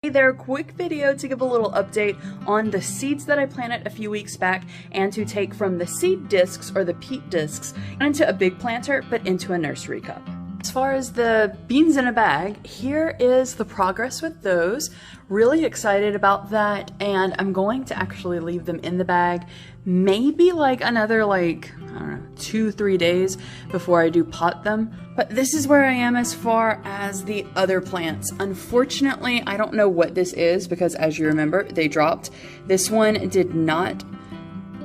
Hey there, quick video to give a little update on the seeds that I planted a few weeks back and to take from the seed discs or the peat discs into a big planter but into a nursery cup. As far as the beans in a bag, here is the progress with those. Really excited about that, and I'm going to actually leave them in the bag maybe like another I don't know, 2-3 days before I do pot them. But this is where I am as far as the other plants. Unfortunately, I don't know what this is because, as you remember, they dropped. This one did not,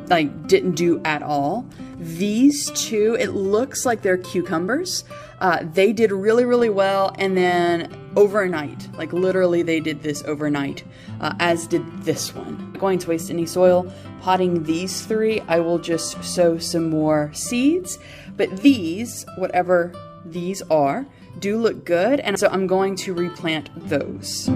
didn't do at all. These two, it looks like they're cucumbers. They did really, really well, and then overnight, literally they did this overnight, as did this one. I'm not going to waste any soil potting these three. I will just sow some more seeds, but these, whatever these are, do look good, and so I'm going to replant those.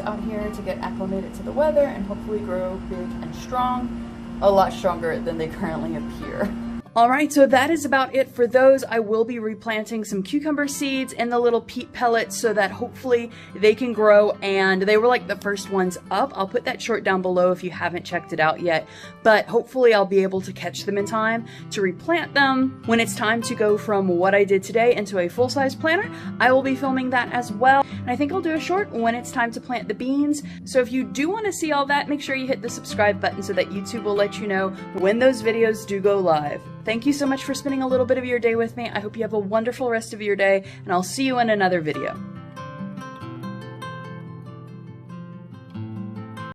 Out here to get acclimated to the weather and hopefully grow big and strong, a lot stronger than they currently appear. Alright, so that is about it for those. I will be replanting some cucumber seeds in the little peat pellets so that hopefully they can grow, and they were like the first ones up. I'll put that short down below if you haven't checked it out yet, but hopefully I'll be able to catch them in time to replant them when it's time to go from what I did today into a full-size planter. I will be filming that as well, and I think I'll do a short when it's time to plant the beans. So if you do want to see all that, make sure you hit the subscribe button so that YouTube will let you know when those videos do go live. Thank you so much for spending a little bit of your day with me. I hope you have a wonderful rest of your day, and I'll see you in another video.